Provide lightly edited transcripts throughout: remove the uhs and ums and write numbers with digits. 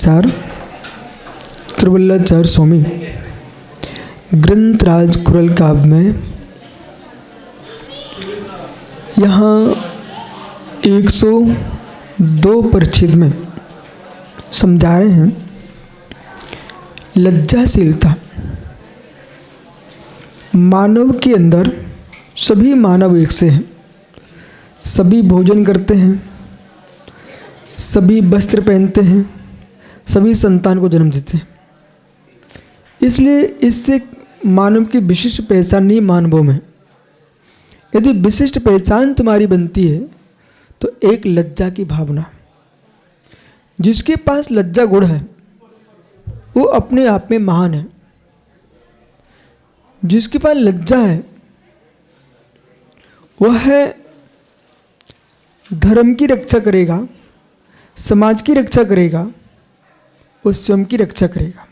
Sir त्रिवल्लाचार्य स्वामी ग्रंथराज कुरल काव्य में यहाँ 102 परिच्छेद में समझा रहे हैं लज्जाशीलता। मानव के अंदर सभी मानव एक से हैं, सभी भोजन करते हैं, सभी वस्त्र पहनते हैं, सभी संतान को जन्म देते हैं। इसलिए इससे मानव की विशिष्ट पहचान नहीं मानवों में। यदि विशिष्ट पहचान तुम्हारी बनती है तो एक लज्जा की भावना। जिसके पास लज्जा गुण है वो अपने आप में महान है। जिसके पास लज्जा है वह धर्म की रक्षा करेगा, समाज की रक्षा करेगा, वो स्वयं की रक्षा करेगा।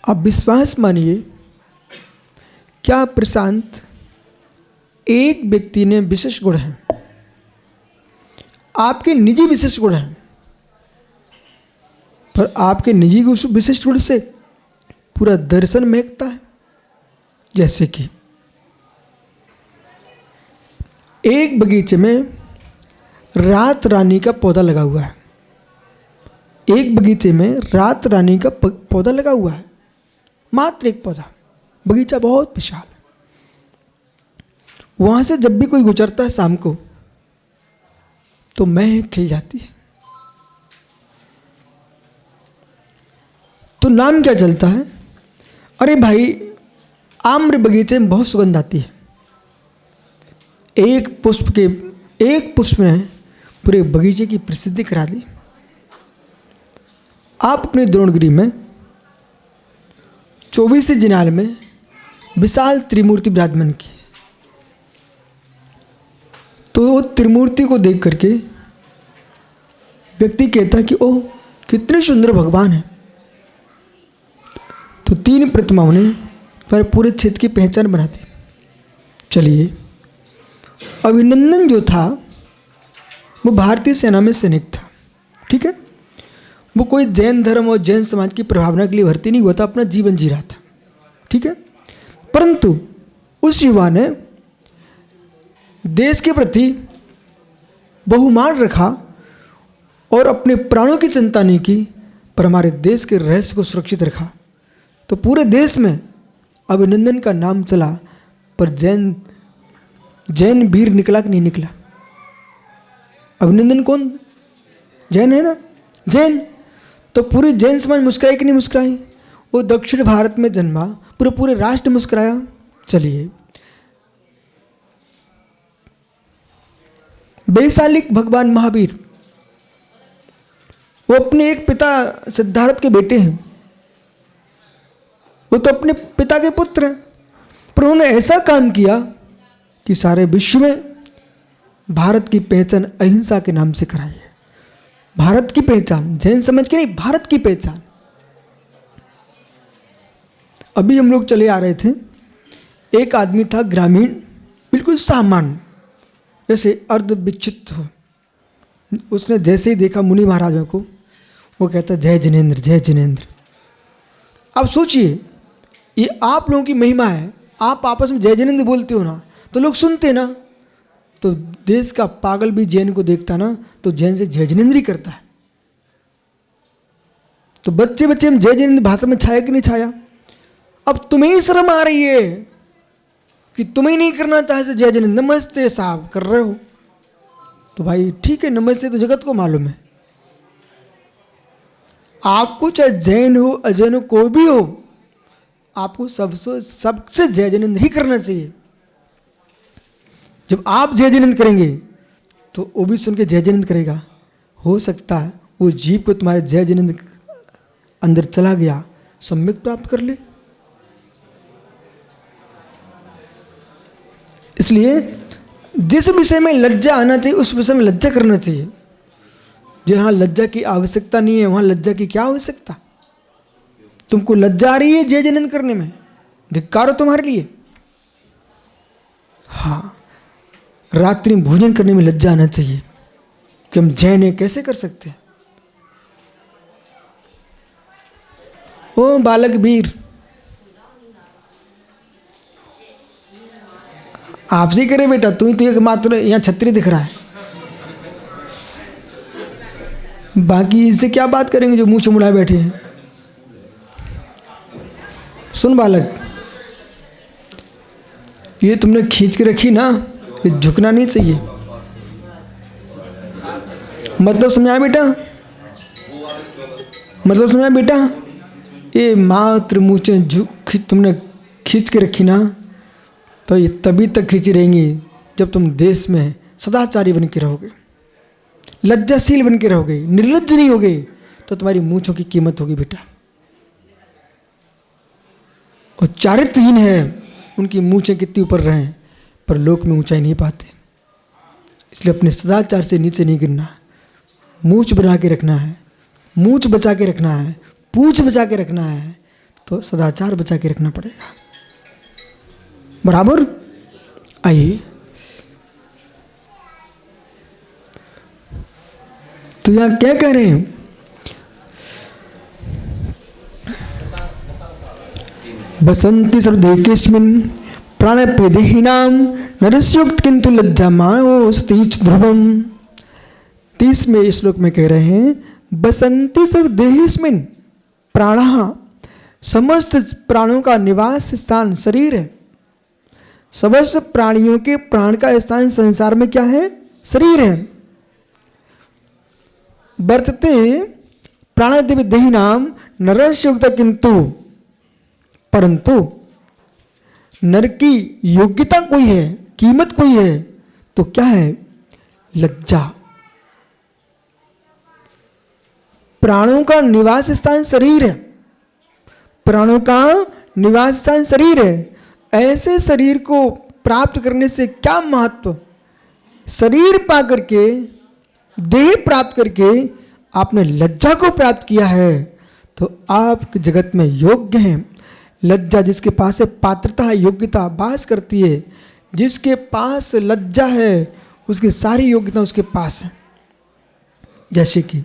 आप विश्वास मानिए, क्या प्रशांत एक व्यक्ति ने विशेष गुण है, आपके निजी विशेष गुण हैं, पर आपके निजी विशिष्ट गुण से पूरा दर्शन महकता है। जैसे कि एक बगीचे में रात रानी का पौधा लगा हुआ है। एक बगीचे में रात रानी का पौधा लगा हुआ है, मात्र एक पौधा। बगीचा बहुत विशाल है। वहां से जब भी कोई गुजरता है शाम को तो महक खिल जाती है। तो नाम क्या चलता है, अरे भाई आम्र बगीचे में बहुत सुगंध आती है। एक पुष्प ने पूरे बगीचे की प्रसिद्धि करा दी। आप अपने द्रोणगिरी में 24 जिनाल में विशाल त्रिमूर्ति विराजमान की, तो वो त्रिमूर्ति को देख करके व्यक्ति कहता है कि ओह कितने सुंदर भगवान है। तो 3 प्रतिमाओं ने पर पूरे क्षेत्र की पहचान बना दी। चलिए, अभिनंदन जो था वो भारतीय सेना में सैनिक था, ठीक है। वो कोई जैन धर्म और जैन समाज की प्रभावना के लिए भर्ती नहीं हुआ था, अपना जीवन जी रहा था, ठीक है। परंतु उस युवा ने देश के प्रति बहुमान रखा और अपने प्राणों की चिंता नहीं की, पर हमारे देश के रहस्य को सुरक्षित रखा। तो पूरे देश में अभिनंदन का नाम चला, पर जैन वीर निकला कि नहीं निकला? अभिनंदन कौन? जैन है ना, जैन। तो पूरे जैन समाज मुस्कुराई कि नहीं मुस्कुराई? वो दक्षिण भारत में जन्मा, पूरे राष्ट्र मुस्कुराया। चलिए, वैशालिक भगवान महावीर, वो अपने एक पिता सिद्धार्थ के बेटे हैं। वो तो अपने पिता के पुत्र हैं, पर उन्होंने ऐसा काम किया कि सारे विश्व में भारत की पहचान अहिंसा के नाम से कराई है। भारत की पहचान, जैन समझ के नहीं, भारत की पहचान। अभी हम लोग चले आ रहे थे, एक आदमी था ग्रामीण, बिल्कुल सामान्य, जैसे अर्ध विक्षिप्त हो। उसने जैसे ही देखा मुनि महाराजों को, वो कहता जय जिनेंद्र, जय जिनेंद्र। अब सोचिए, ये आप लोगों की महिमा है। आप आपस में जय जिनेंद्र बोलते हो ना, तो लोग सुनते ना। तो देश का पागल भी जैन को देखता ना, तो जैन से जय जिनेंद्र ही करता है। तो बच्चे में जय जिनेंद्र भाषा में छाया कि नहीं छाया? अब तुम्हें ही शर्म आ रही है कि तुम्हें नहीं करना चाहे जय जिनेंद्र। नमस्ते साहब कर रहे हो तो भाई ठीक है, नमस्ते तो जगत को मालूम है। आपको चाहे जैन हो अजैन हो कोई भी हो, आपको सबसे जय जिनेंद्र ही करना चाहिए। जब आप जय जिनेंद्र करेंगे तो वो भी सुन के जय जिनेंद्र करेगा। हो सकता है वो जीव को तुम्हारे जय जिनेंद्र अंदर चला गया, सम्यक प्राप्त कर ले। इसलिए जिस विषय में लज्जा आना चाहिए उस विषय में लज्जा करना चाहिए। जहां लज्जा की आवश्यकता नहीं है वहां लज्जा की क्या आवश्यकता? तुमको लज्जा आ रही है जय जिनेंद्र करने में, धिक्कार हो तुम्हारे लिए। हाँ, रात्रि में भोजन करने में लज्जा आना चाहिए कि हम जैन हैं, कैसे कर सकते हैं? ओ बालक वीर, आपसे ही करे बेटा, तू ही तो एकमात्र यहाँ छत्री दिख रहा है, बाकी इससे क्या बात करेंगे जो मुंह चुमुड़ाए बैठे हैं। सुन बालक, ये तुमने खींच के रखी ना, ये झुकना नहीं चाहिए। मतलब समझाया बेटा, मतलब समझाया बेटा, ये मात्र मूछें झुक तुमने खींच के रखी ना, तो ये तभी तक खींची रहेंगी जब तुम देश में सदाचारी बन के रहोगे, लज्जाशील बन के रहोगे, निर्लज्ज नहीं होगे, तो तुम्हारी मूछों की कीमत होगी बेटा। और चारित्रहीन है, उनकी मूछें कितनी ऊपर रहें पर लोक में ऊंचाई नहीं पाते। इसलिए अपने सदाचार से नीचे नहीं गिरना, मूछ बना के रखना है, मूछ बचा के रखना है, पूछ बचा के रखना है, तो सदाचार बचा के रखना पड़ेगा। बराबर। आइए, तो यहां क्या कह रहे हैं, बसंती सर्वदेकेस्मिन् प्राणप्रदेहिनां नरस्योक्त किंतु लज्जामानोऽस्ति ध्रुवम्। 30वें श्लोक में कह रहे हैं, बसंती सर्वदेहेस्मिन् प्राणः, समस्त प्राणों का निवास स्थान शरीर है। समस्त प्राणियों के प्राण का स्थान संसार में क्या है, शरीर है। वर्तते प्राणदेव देहिनाम नरस्योक्त किंतु, परंतु नर की योग्यता कोई है, कीमत कोई है, तो क्या है, लज्जा। प्राणों का निवास स्थान शरीर है, प्राणों का निवास स्थान शरीर है। ऐसे शरीर को प्राप्त करने से क्या महत्व, शरीर पा करके, देह प्राप्त करके आपने लज्जा को प्राप्त किया है, तो आप जगत में योग्य हैं। लज्जा जिसके पास है, पात्रता है, योग्यता वास करती है। जिसके पास लज्जा है उसकी सारी योग्यता उसके पास है। जैसे कि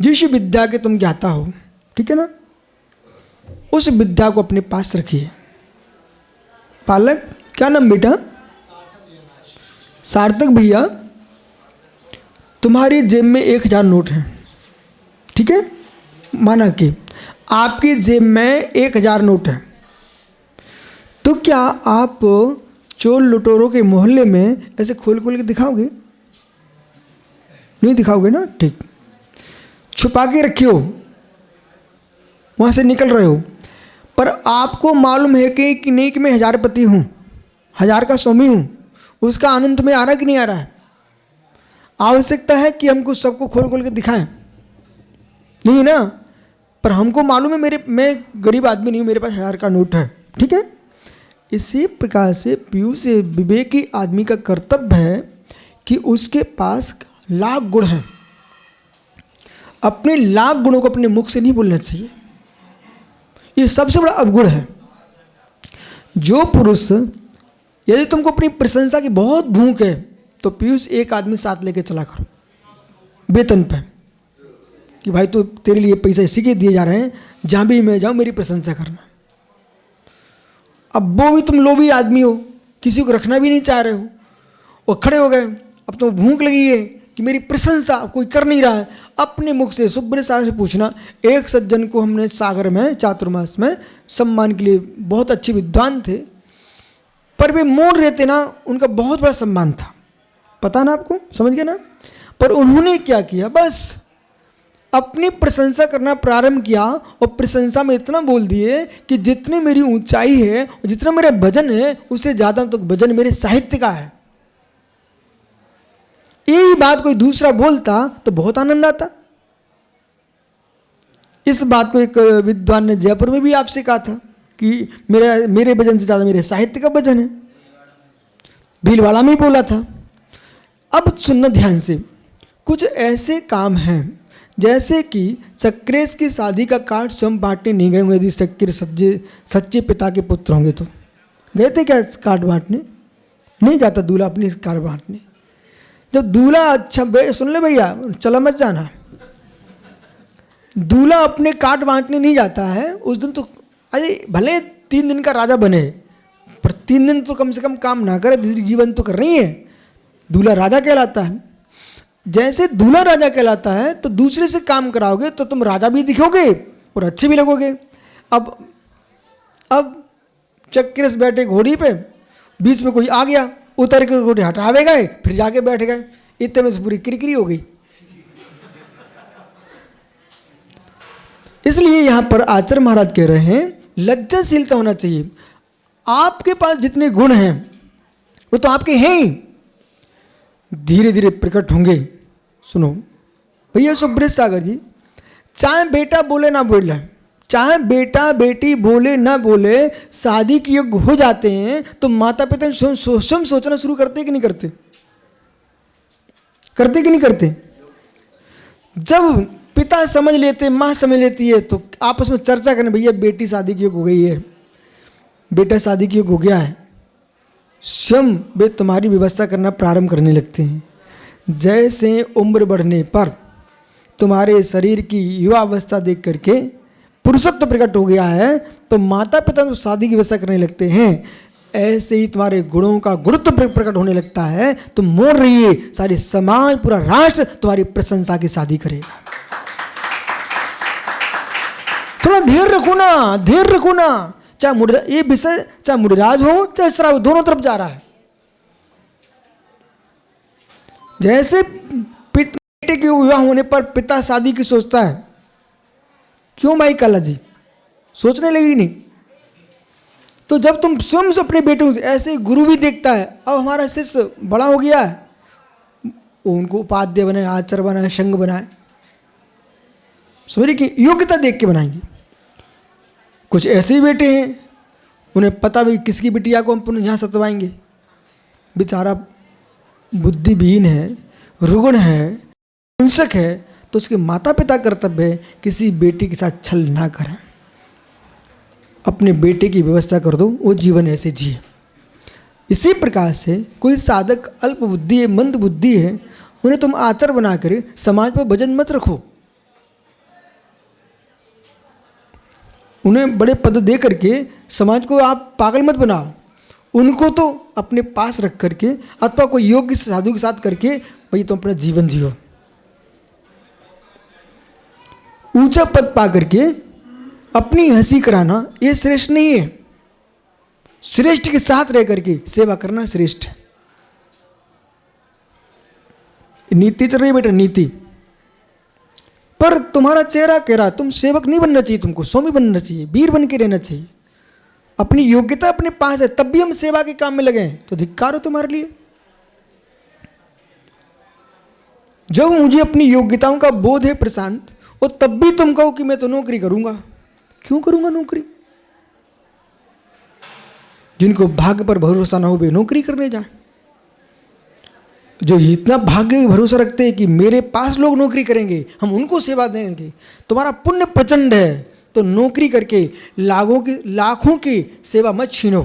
जिस विद्या के तुम ज्ञाता हो, ठीक है ना, उस विद्या को अपने पास रखिए। बालक, क्या नाम बेटा? सार्थक भैया, तुम्हारी जेब में 1000 नोट है, ठीक है, माना कि आपकी जेब में 1000 नोट है, तो क्या आप चोर लुटेरों के मोहल्ले में ऐसे खोल खोल के दिखाओगे? नहीं दिखाओगे ना, ठीक। छुपा के रखियो, वहाँ से निकल रहे हो, पर आपको मालूम है कि नहीं कि मैं 1000पति हूँ, 1000 का स्वामी हूँ, उसका आनंद तुम्हें आ रहा कि नहीं आ रहा है? आवश्यकता है कि हमको सबको खोल खोल के दिखाएं, नहीं ना? पर हमको मालूम है मैं गरीब आदमी नहीं हूँ, मेरे पास 1000 का नोट है, ठीक है। इसी प्रकार से पीयूष विवेकी आदमी का कर्तव्य है कि उसके पास लाख गुण हैं। अपने लाख गुणों को अपने मुख से नहीं बोलना चाहिए, ये सबसे बड़ा अवगुण है। जो पुरुष, यदि तुमको अपनी प्रशंसा की बहुत भूख है, तो पीयूष एक आदमी साथ लेके चला करो वेतन पे, कि भाई तो तेरे लिए पैसा इसी के दिए जा रहे हैं, जहाँ भी मैं जाऊँ मेरी प्रशंसा करना। अब वो भी तुम लोभी आदमी हो, किसी को रखना भी नहीं चाह रहे हो, वो खड़े हो गए, अब तो भूख लगी है कि मेरी प्रशंसा कोई कर नहीं रहा है। अपने मुख से शुभ्र सागर से पूछना, एक सज्जन को हमने सागर में चातुर्मास में सम्मान के लिए, बहुत अच्छे विद्वान थे, पर वे मौन रहते ना, उनका बहुत बड़ा सम्मान था, पता ना आपको, समझ गए ना? पर उन्होंने क्या किया, बस अपनी प्रशंसा करना प्रारंभ किया, और प्रशंसा में इतना बोल दिए कि जितनी मेरी ऊंचाई है और जितना मेरा वजन है, उससे ज़्यादा तो वजन मेरे साहित्य का है। यही बात कोई दूसरा बोलता तो बहुत आनंद आता। इस बात को एक विद्वान ने जयपुर में भी आपसे कहा था कि मेरे वजन से ज़्यादा मेरे साहित्य का वजन है, भीलवाड़ा में ही बोला था। अब सुनना ध्यान से, कुछ ऐसे काम हैं जैसे कि चक्रेश की शादी का कार्ड स्वयं बांटने नहीं गए होंगे। यदि चक्र सच्चे पिता के पुत्र होंगे तो गए थे क्या कार्ड बांटने? नहीं जाता दूल्हा अपनी कार्ड बांटने। जब दूल्हा, अच्छा सुन ले भैया, चला मत जाना, दूल्हा अपने काट बांटने नहीं जाता है उस दिन, तो अरे भले 3 दिन का राजा बने पर 3 दिन तो कम से कम काम ना करे, जीवन तो कर रही है, दूल्हा राजा कहलाता है। जैसे दूल्हा राजा कहलाता है तो दूसरे से काम कराओगे तो तुम राजा भी दिखोगे और अच्छे भी लगोगे। अब चक्कर से बैठे घोड़ी पे, बीच में कोई आ गया, उतर के घोड़े हटावे गए, फिर जाके बैठ गए, इतने में से पूरी किरकिरी हो गई। इसलिए यहां पर आचार्य महाराज कह रहे हैं लज्जाशीलता होना चाहिए। आपके पास जितने गुण हैं वो तो आपके हैं ही, धीरे धीरे प्रकट होंगे। सुनो भैया सुब्रत सागर जी, चाहे बेटा बोले ना बोले, चाहे बेटा बेटी बोले ना बोले, शादी के योग्य हो जाते हैं तो माता पिता स्वयं सोचना शुरू करते कि नहीं करते? करते कि नहीं करते? जब पिता समझ लेते, माँ समझ लेती है तो आपस में चर्चा करने, भैया बेटी शादी की योग्य हो गई है, बेटा शादी की योग्य हो गया है, स्वयं वे तुम्हारी व्यवस्था करना प्रारंभ करने लगते हैं। जैसे उम्र बढ़ने पर तुम्हारे शरीर की युवा अवस्था देख करके पुरुषत्व प्रकट हो गया है तो माता पिता तो शादी की व्यवस्था करने लगते हैं, ऐसे ही तुम्हारे गुणों का गुरुत्व प्रकट होने लगता है। तुम मोड़ रही है, सारे समाज पूरा राष्ट्र तुम्हारी प्रशंसा की शादी करेगा। थोड़ा धैर्य रखो ना, धैर्य रखो ना। चाहे ये विषय चाहे मुड़राज हो चाहे श्राव, दोनों तरफ जा रहा है। जैसे बेटे के विवाह होने पर पिता शादी की सोचता है, क्यों भाई काला जी सोचने लगी नहीं? तो जब तुम स्वयं से अपने बेटे, ऐसे गुरु भी देखता है, अब हमारा शिष्य बड़ा हो गया है, उनको उपाध्याय बनाए, आचार्य बनाए, संघ बनाए, समझिए कि योग्यता देख के बनाएंगे। कुछ ऐसे ही बेटे हैं, उन्हें पता भी किसकी बिटिया को हम यहाँ सतवाएंगे, बेचारा बुद्धिहीन है, रुग्ण है, हिंसक है, तो उसके माता पिता कर्तव्य है किसी बेटी के साथ छल ना करें, अपने बेटे की व्यवस्था कर दो, वो जीवन ऐसे जिए। इसी प्रकार से कोई साधक अल्प बुद्धि है, मंद बुद्धि है, उन्हें तुम आचार्य बनाकर समाज पर वजन मत रखो, उन्हें बड़े पद दे करके समाज को आप पागल मत बनाओ। उनको तो अपने पास रख करके अथवा कोई योग्य साधु के साथ करके भाई तुम अपना जीवन जियो। ऊंचा पद पा करके अपनी हंसी कराना ये श्रेष्ठ नहीं है। श्रेष्ठ के साथ रह करके सेवा करना श्रेष्ठ है। नीति चल रही है बेटा, नीति पर तुम्हारा चेहरा कह रहा तुम सेवक नहीं बनना चाहिए, तुमको स्वामी बनना चाहिए, वीर बन के रहना चाहिए। अपनी योग्यता अपने पास है तब भी हम सेवा के काम में लगे हैं तो धिक्कार हो तुम्हारे लिए। जब मुझे अपनी योग्यताओं का बोध है प्रशांत, और तब भी तुम कहो कि मैं तो नौकरी करूंगा, क्यों करूंगा नौकरी? जिनको भाग्य पर भरोसा ना हो वे नौकरी करने जाए। जो इतना भाग्य का भरोसा रखते हैं कि मेरे पास लोग नौकरी करेंगे, हम उनको सेवा देंगे, तुम्हारा पुण्य प्रचंड है, तो नौकरी करके लाखों की सेवा मत छीनो,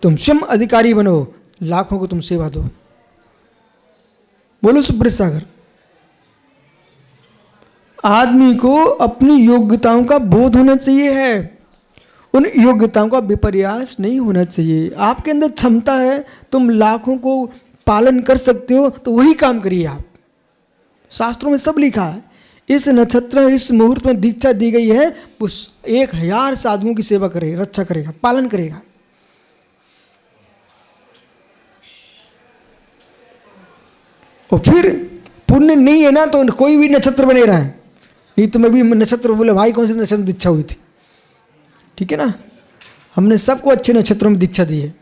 तुम स्वयं अधिकारी बनो, लाखों को तुम सेवा दो। बोलो सुब्रत सागर। आदमी को अपनी योग्यताओं का बोध होना चाहिए है, उन योग्यताओं का विपर्यास नहीं होना चाहिए। आपके अंदर क्षमता है, तुम लाखों को पालन कर सकते हो तो वही काम करिए आप। शास्त्रों में सब लिखा है, इस नक्षत्र इस मुहूर्त में दीक्षा दी गई है, उस 1000 साधुओं की सेवा करेगा, रक्षा करेगा, पालन करेगा। और फिर पुण्य नहीं है ना तो कोई भी नक्षत्र बने रहा है, नहीं तो मैं भी नक्षत्र बोले भाई कौन से नक्षत्र दीक्षा हुई थी, ठीक है ना, हमने सबको अच्छे नक्षत्रों में दीक्षा दी है,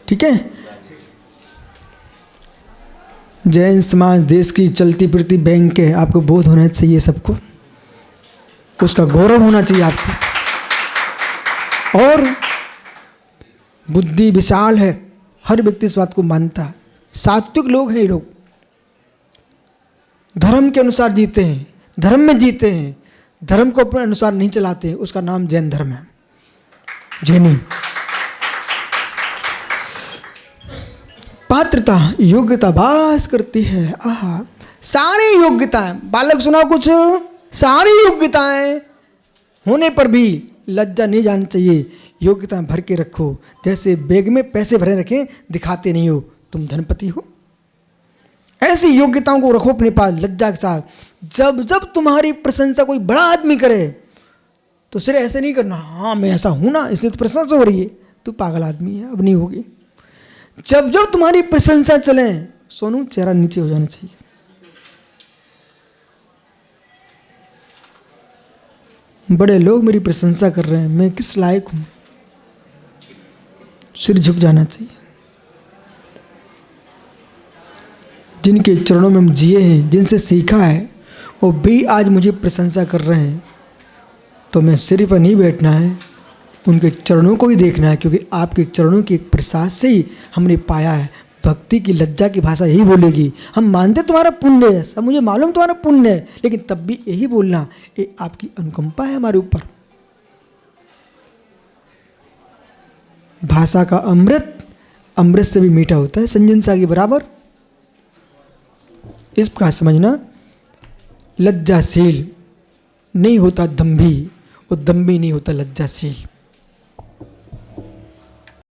ठीक है। जैन समाज देश की चलती फिरती बैंक है, आपको बोध होना चाहिए, सबको उसका गौरव होना चाहिए आपको। और बुद्धि विशाल है, हर व्यक्ति इस बात को मानता है। सात्विक लोग हैं ये लोग, धर्म के अनुसार जीते हैं, धर्म में जीते हैं, धर्म को अपने अनुसार नहीं चलाते, उसका नाम जैन धर्म है, जैनी। पात्रता योग्यता भास करती है। आहा, सारी योग्यताएं, बालक सुनाओ कुछ, सारी योग्यताएं होने पर भी लज्जा नहीं जानी चाहिए। योग्यताएं भर के रखो, जैसे बैग में पैसे भरे रखें, दिखाते नहीं हो तुम धनपति हो। ऐसी योग्यताओं को रखो अपने पास लज्जा के साथ। जब जब तुम्हारी प्रशंसा कोई बड़ा आदमी करे तो सिर्फ ऐसे नहीं करना, हाँ मैं ऐसा हूं ना इसलिए तो प्रशंसा हो रही है, तू पागल आदमी है, अब नहीं होगी। जब जब तुम्हारी प्रशंसा चले, सोनू चेहरा नीचे हो जाना चाहिए। बड़े लोग मेरी प्रशंसा कर रहे हैं, मैं किस लायक हूं, सिर झुक जाना चाहिए। जिनके चरणों में हम जिए हैं, जिनसे सीखा है, वो भी आज मुझे प्रशंसा कर रहे हैं, तो मैं सिर पर नहीं बैठना है, उनके चरणों को ही देखना है, क्योंकि आपके चरणों के एक प्रसाद से ही हमने पाया है। भक्ति की लज्जा की भाषा यही बोलेगी, हम मानते तुम्हारा पुण्य है, सब मुझे मालूम तुम्हारा पुण्य है, लेकिन तब भी यही बोलना, ये आपकी अनुकंपा है हमारे ऊपर। भाषा का अमृत अमृत से भी मीठा होता है, संजन सा के बराबर। इस प्रकार समझना, लज्जाशील नहीं होता दंभी, और दंभी नहीं होता लज्जाशील।